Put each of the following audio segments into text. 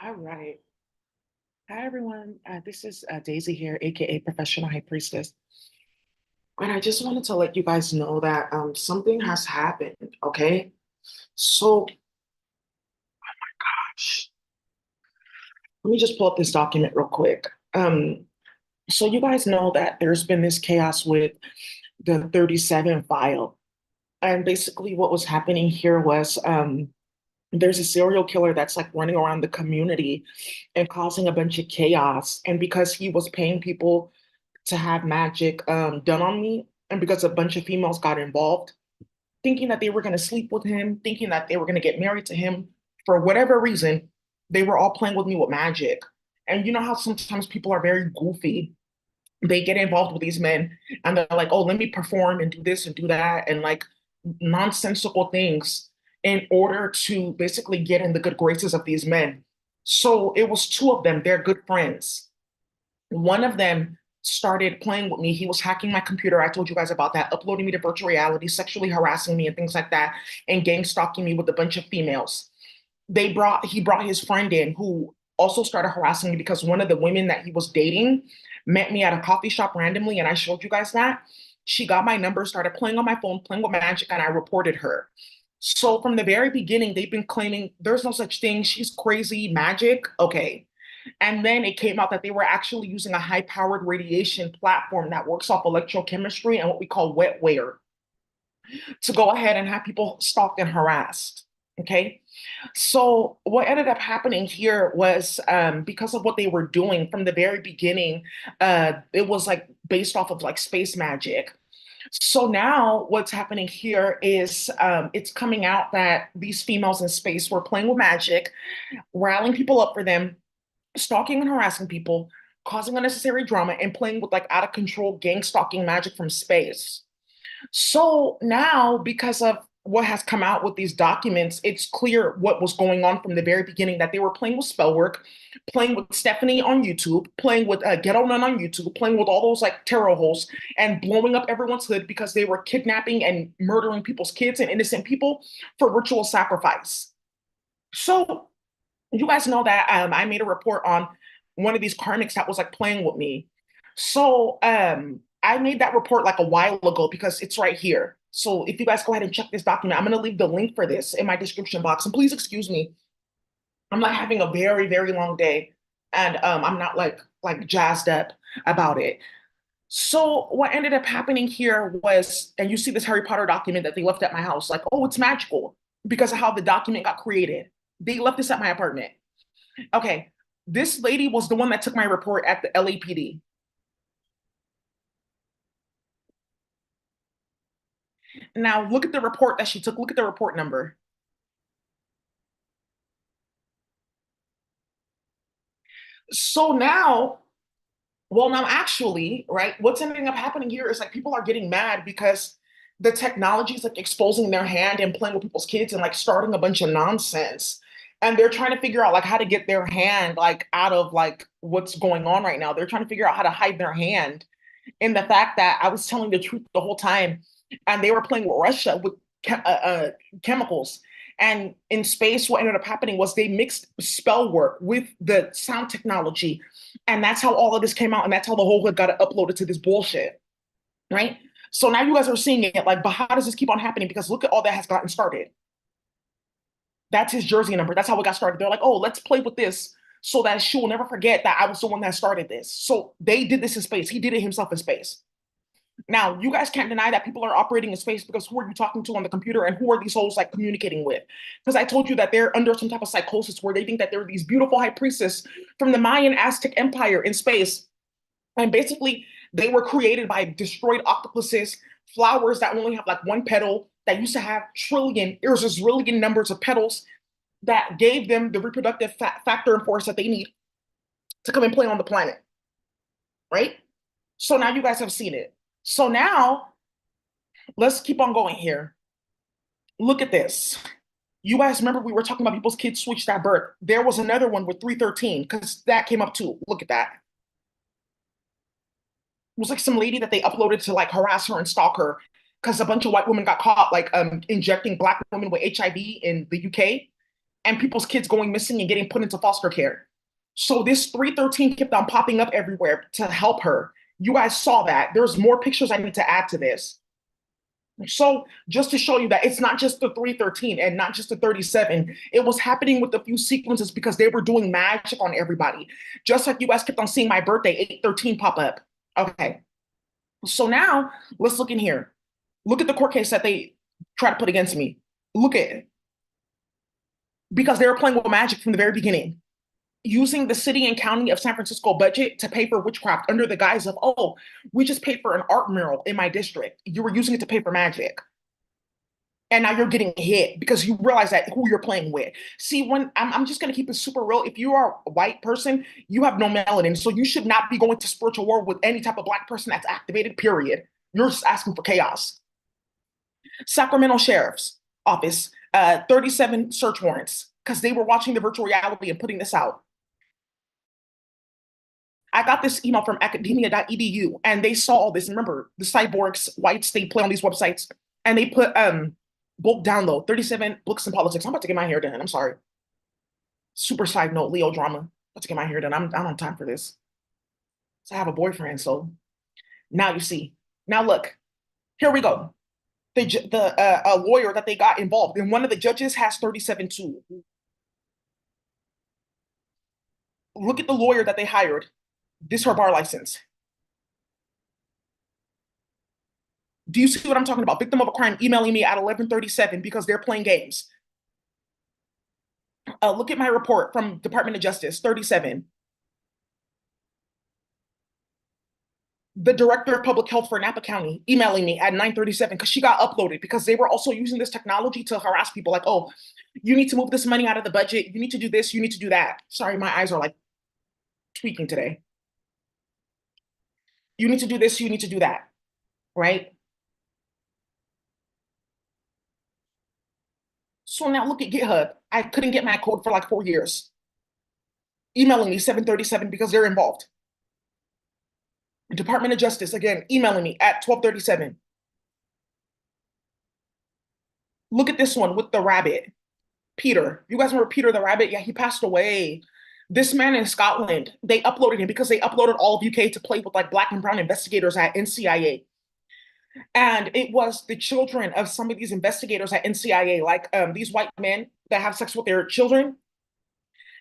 All right. Hi, everyone. This is Daisy here, aka Professional High Priestess. And I just wanted to let you guys know that something has happened. Okay. So, gosh, let me just pull up this document real quick. So, you guys know that there's been this chaos with the 37 file. And basically, what was happening here was there's a serial killer that's like running around the community and causing a bunch of chaos. And because he was paying people to have magic done on me. And because a bunch of females got involved, thinking that they were going to sleep with him, thinking that they were going to get married to him, for whatever reason, they were all playing with me with magic. And you know how sometimes people are very goofy. They get involved with these men and they're like, oh, let me perform and do this and do that and like nonsensical things in order to basically get in the good graces of these men. So it was two of them, they're good friends. One of them started playing with me. He was hacking my computer. I told you guys about that, uploading me to virtual reality, sexually harassing me and things like that, and gang stalking me with a bunch of females. He brought his friend in who also started harassing me because one of the women that he was dating met me at a coffee shop randomly, and I showed you guys that. She got my number, started playing on my phone, playing with magic, and I reported her. So from the very beginning, they've been claiming there's no such thing. She's crazy, magic. Okay. And then it came out that they were actually using a high powered radiation platform that works off electrochemistry and what we call wetware to go ahead and have people stalked and harassed. Okay. So what ended up happening here was because of what they were doing from the very beginning, it was like based off of like space magic. So now what's happening here is it's coming out that these females in space were playing with magic, rallying people up for them, stalking and harassing people, causing unnecessary drama, and playing with like out of control gang stalking magic from space. So now, because of what has come out with these documents, it's clear what was going on from the very beginning that they were playing with spell work, playing with Stephanie on YouTube, playing with Ghetto Nun on YouTube, playing with all those like tarot holes and blowing up everyone's hood because they were kidnapping and murdering people's kids and innocent people for ritual sacrifice. So you guys know that I made a report on one of these karmics that was like playing with me. So I made that report like a while ago because it's right here. So if you guys go ahead and check this document, I'm going to leave the link for this in my description box. And please excuse me. I'm like having a very, very long day and I'm not like jazzed up about it. So what ended up happening here was, and you see this Harry Potter document that they left at my house, like, oh, it's magical because of how the document got created. They left this at my apartment. Okay, this lady was the one that took my report at the LAPD. Now look at the report that she took. Look at the report number. So now, well, now actually, right, what's ending up happening here is like people are getting mad because the technology is like exposing their hand and playing with people's kids and like starting a bunch of nonsense. And they're trying to figure out like how to get their hand like out of like what's going on right now. They're trying to figure out how to hide their hand in the fact that I was telling the truth the whole time, and they were playing with Russia with chemicals. And in space, what ended up happening was they mixed spell work with the sound technology, and that's how all of this came out, and that's how the whole hood got uploaded to this bullshit, right? So now you guys are seeing it like, but how does this keep on happening? Because look at all that has gotten started. That's his jersey number. That's how it got started. They're like, oh, let's play with this so that she will never forget that I was the one that started this. So they did this in space. He did it himself in space. Now, you guys can't deny that people are operating in space because who are you talking to on the computer and who are these souls like communicating with? Because I told you that they're under some type of psychosis where they think that they're these beautiful high priestesses from the Mayan Aztec Empire in space. And basically, they were created by destroyed octopuses, flowers that only have like one petal that used to have trillion, irresistible numbers of petals that gave them the reproductive factor and force that they need to come and play on the planet, right? So now you guys have seen it. So now let's keep on going here. Look at this. You guys remember we were talking about people's kids switched at birth. There was another one with 313 because that came up too. Look at that. It was like some lady that they uploaded to like harass her and stalk her because a bunch of white women got caught like injecting black women with HIV in the UK. and people's kids going missing and getting put into foster care. So this 313 kept on popping up everywhere to help her. You guys saw that. There's more pictures I need to add to this. So just to show you that it's not just the 313 and not just the 37, it was happening with a few sequences because they were doing magic on everybody. Just like you guys kept on seeing my birthday, 813 pop up. Okay. So now let's look in here. Look at the court case that they tried to put against me. Look at it. Because they were playing with magic from the very beginning, using the city and county of San Francisco budget to pay for witchcraft under the guise of, oh, we just paid for an art mural in my district. You were using it to pay for magic. And now you're getting hit because you realize that who you're playing with. See, when I'm just gonna keep it super real. If you are a white person, you have no melanin, so you should not be going to spiritual war with any type of black person that's activated. Period. You're just asking for chaos. Sacramento Sheriff's Office, 37 search warrants because they were watching the virtual reality and putting this out. I got this email from academia.edu and they saw all this. Remember, the cyborgs, whites, they play on these websites and they put bulk download 37 books in politics. I'm about to get my hair done. I'm sorry. Super side note, Leo drama. About to get my hair done. I don't have time for this. So I have a boyfriend. So now you see. Now look, here we go. The lawyer that they got involved, and one of the judges has 37 too. Look at the lawyer that they hired. This her bar license. Do you see what I'm talking about? Victim of a crime emailing me at 11:37 because they're playing games. Look at my report from Department of Justice, 37. The director of public health for Napa County emailing me at 9:37 because she got uploaded because they were also using this technology to harass people like, oh, you need to move this money out of the budget. You need to do this. You need to do that. Sorry, my eyes are like tweaking today. You need to do this. You need to do that. Right? So now look at GitHub. I couldn't get my code for like 4 years. Emailing me 7:37 because they're involved. Department of Justice, again, emailing me at 12:37. Look at this one with the rabbit. Peter. You guys remember Peter the rabbit? Yeah, he passed away. This man in Scotland, they uploaded him because they uploaded all of UK to play with like black and brown investigators at NCIA. And it was the children of some of these investigators at NCIA, like these white men that have sex with their children.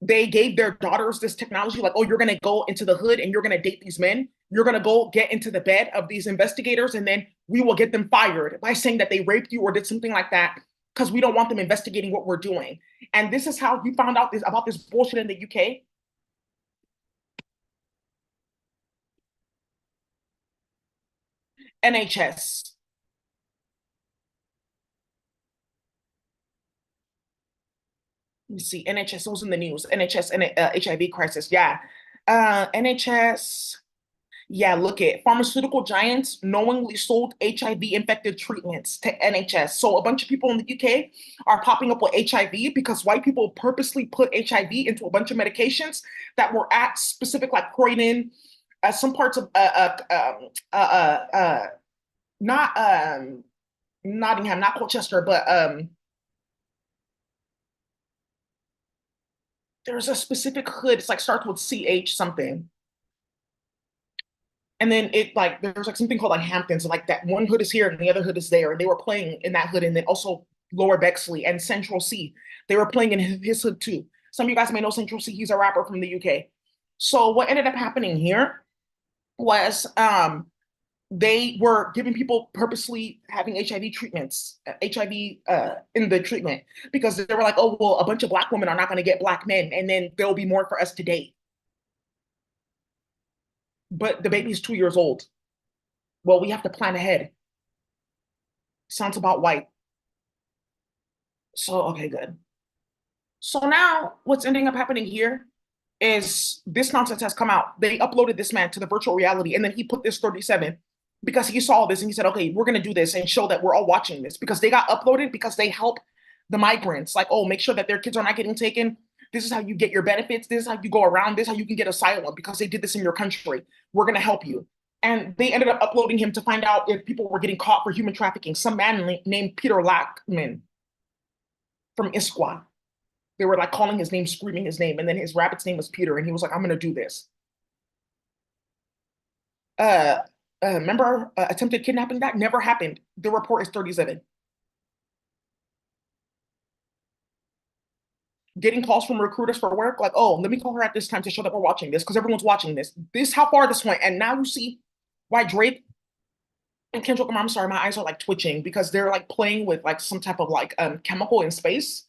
They gave their daughters this technology, like, oh, you're going to go into the hood and you're going to date these men. You're going to go get into the bed of these investigators, and then we will get them fired by saying that they raped you or did something like that because we don't want them investigating what we're doing. And this is how we found out about this bullshit in the UK. NHS. Let me see. NHS was in the news. NHS and HIV crisis. Yeah. NHS. Yeah, look at pharmaceutical giants knowingly sold HIV infected treatments to NHS. So a bunch of people in the UK are popping up with HIV because white people purposely put HIV into a bunch of medications that were at specific, like Croydon, some parts of not Nottingham, not Colchester, but there's a specific hood. It's like starts with CH something. And then it like there's like something called like Hamptons, and like that one hood is here and the other hood is there. And they were playing in that hood, and then also Lower Bexley and Central C. They were playing in his hood too. Some of you guys may know Central C. He's a rapper from the UK. So what ended up happening here was they were giving people purposely having HIV treatments, HIV in the treatment, because they were like, oh, well, a bunch of black women are not going to get black men, and then there'll be more for us to date. But the baby's 2 years old. Well, we have to plan ahead. Sounds about white. So, okay, good. So now what's ending up happening here is this nonsense has come out. They uploaded this man to the virtual reality, and then he put this 37 because he saw this and he said, okay, we're going to do this and show that we're all watching this because they got uploaded because they help the migrants. Like, oh, make sure that their kids are not getting taken. This is how you get your benefits. This is how you go around. This is how you can get asylum because they did this in your country. We're going to help you. And they ended up uploading him to find out if people were getting caught for human trafficking. Some man named Peter Lackman from Isqua. They were like calling his name, screaming his name, and then his rabbit's name was Peter, and he was like, "I'm gonna do this." Uh, remember attempted kidnapping? That never happened. The report is 37. Getting calls from recruiters for work, like, "Oh, let me call her at this time to show that we're watching this because everyone's watching this." This how far this went, and now you see why Drake and Kendrick Lamar. I'm sorry, my eyes are like twitching because they're like playing with like some type of like chemical in space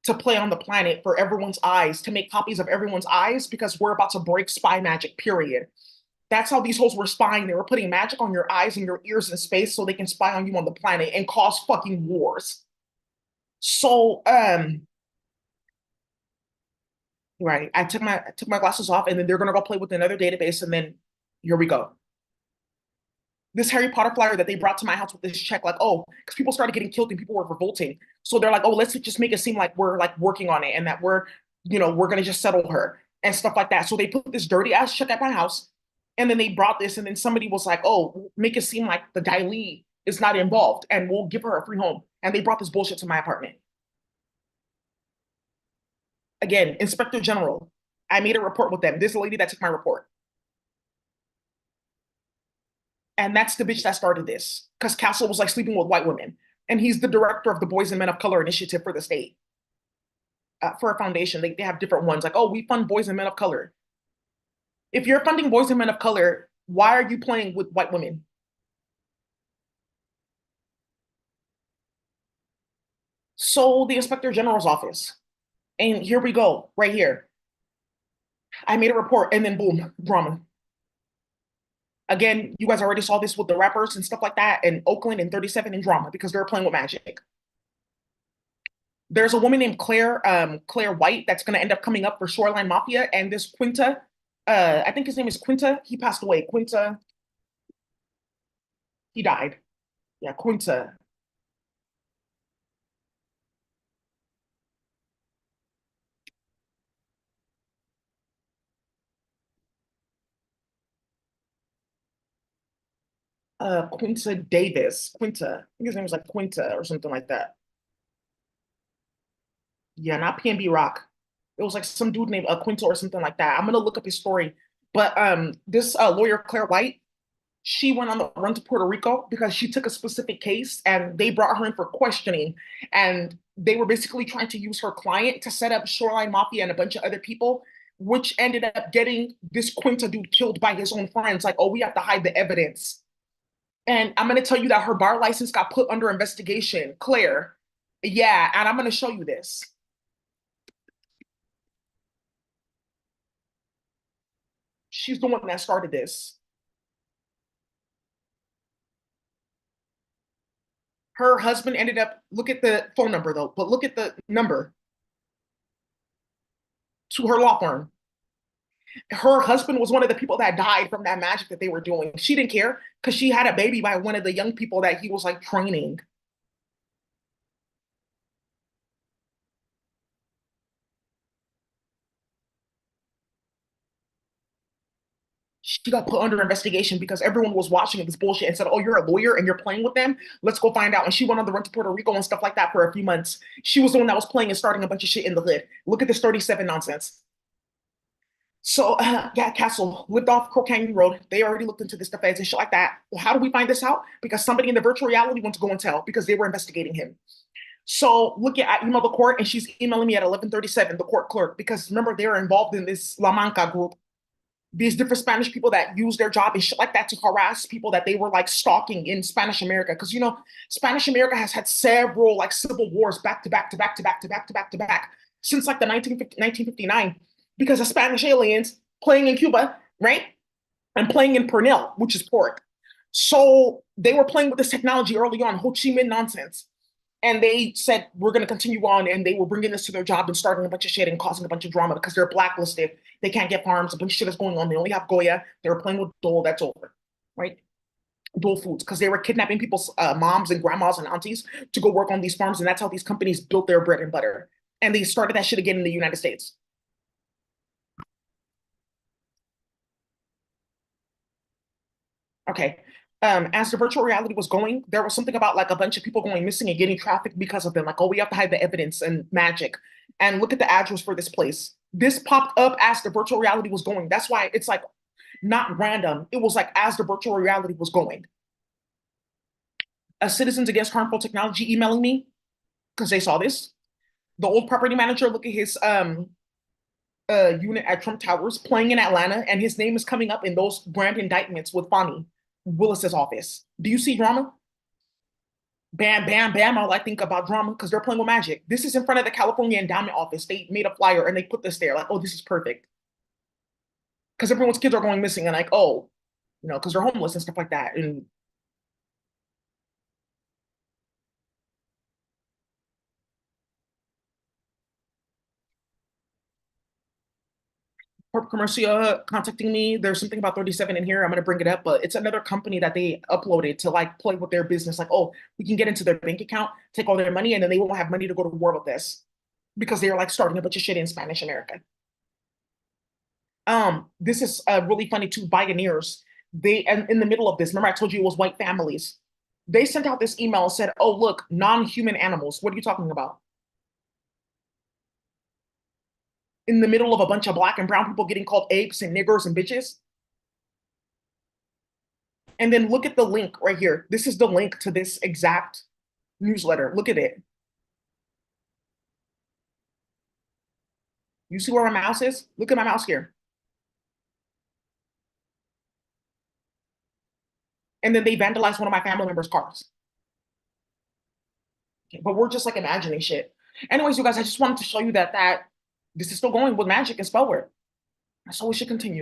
to play on the planet for everyone's eyes, to make copies of everyone's eyes because we're about to break spy magic, period. That's how these hoes were spying. They were putting magic on your eyes and your ears in space so they can spy on you on the planet and cause fucking wars. So, right, I took my glasses off and then they're gonna go play with another database and then here we go. This Harry Potter flyer that they brought to my house with this check, like, oh, because people started getting killed and people were revolting. So they're like, oh, let's just make it seem like we're like working on it and that we're gonna just settle her and stuff like that. So they put this dirty ass check at my house, and then they brought this, and then somebody was like, oh, make it seem like the guy Lee is not involved, and we'll give her a free home. And they brought this bullshit to my apartment. Again, Inspector General. I made a report with them. This lady that took my report. And that's the bitch that started this. Because Castle was like sleeping with white women. And he's the director of the Boys and Men of Color Initiative for the state. For a foundation, they have different ones. Like, oh, we fund Boys and Men of Color. If you're funding Boys and Men of Color, why are you playing with white women? So the Inspector General's office. And here we go, right here. I made a report and then boom, drama. Again, you guys already saw this with the rappers and stuff like that in Oakland and 37 in drama because they're playing with magic. There's a woman named Claire White that's gonna end up coming up for Shoreline Mafia, and this Quinta, I think his name is Quinta. He passed away. Quinta, he died. Yeah, Quinta. Quinta Davis. Quinta. I think his name was like Quinta or something like that. Yeah, not PNB Rock. It was like some dude named Quinta or something like that. I'm gonna look up his story. But this lawyer Claire White, she went on the run to Puerto Rico because she took a specific case and they brought her in for questioning. And they were basically trying to use her client to set up Shoreline Mafia and a bunch of other people, which ended up getting this Quinta dude killed by his own friends. Like, oh, we have to hide the evidence. And I'm going to tell you that her bar license got put under investigation. Claire. Yeah. And I'm going to show you this. She's the one that started this. Her husband ended up, look at the phone number though, but look at the number to her law firm. Her husband was one of the people that died from that magic that they were doing. She didn't care because she had a baby by one of the young people that he was like training. She got put under investigation because everyone was watching this bullshit and said, oh, you're a lawyer and you're playing with them. Let's go find out. And she went on the run to Puerto Rico and stuff like that for a few months. She was the one that was playing and starting a bunch of shit in the hood. Look at this 37 nonsense. So, yeah, Castle lived off Crow Canyon Road. They already looked into this defense and shit like that. Well, how do we find this out? Because somebody in the virtual reality went to go and tell because they were investigating him. So look at I emailed the court and she's emailing me at 11:37, the court clerk, because remember they're involved in this La Manca group, these different Spanish people that use their job and shit like that to harass people that they were like stalking in Spanish America. Because Spanish America has had several like civil wars back to back to back to back to back to back to back since like the 1959 because of Spanish aliens playing in Cuba, right? And playing in Pernil, which is pork. So they were playing with this technology early on, Ho Chi Minh nonsense. And they said, we're going to continue on. And they were bringing this to their job and starting a bunch of shit and causing a bunch of drama because they're blacklisted. They can't get farms. A bunch of shit is going on. They only have Goya. They were playing with Dole. That's over, right? Dole Foods, because they were kidnapping people's moms and grandmas and aunties to go work on these farms. And that's how these companies built their bread and butter. And they started that shit again in the United States. Okay. As the virtual reality was going, there was something about like a bunch of people going missing and getting trafficked because of them. Like, oh, we have to hide the evidence and magic. and look at the address for this place. This popped up as the virtual reality was going. That's why it's like not random. It was like as the virtual reality was going. Citizens Against Harmful Technology emailing me because they saw this. The old property manager, look at his unit at Trump Towers playing in Atlanta, and his name is coming up in those brand indictments with Fani Willis's office. Do you see drama? Bam, bam, bam. All I think about drama because they're playing with magic. This is in front of the California Endowment Office. They made a flyer and they put this there, like, oh, this is perfect. Because everyone's kids are going missing and like, oh, because they're homeless and stuff like that. And Corp Commercia contacting me. There's something about 37 in here. I'm gonna bring it up, but it's another company that they uploaded to like play with their business. Like, oh, we can get into their bank account, take all their money, and then they won't have money to go to war with this because they're like starting a bunch of shit in Spanish America. This is really funny too. Bioneers, they and in the middle of this, remember I told you it was white families. They sent out this email and said, "Oh, look, non-human animals. What are you talking about?" In the middle of a bunch of black and brown people getting called apes and niggers and bitches. And then look at the link right here. This is the link to this exact newsletter. Look at it. You see where my mouse is? Look at my mouse here. And then they vandalized one of my family members' cars. Okay, but we're just like imagining shit. Anyways, you guys, I just wanted to show you that this is still going with magic and spell word. So we should continue.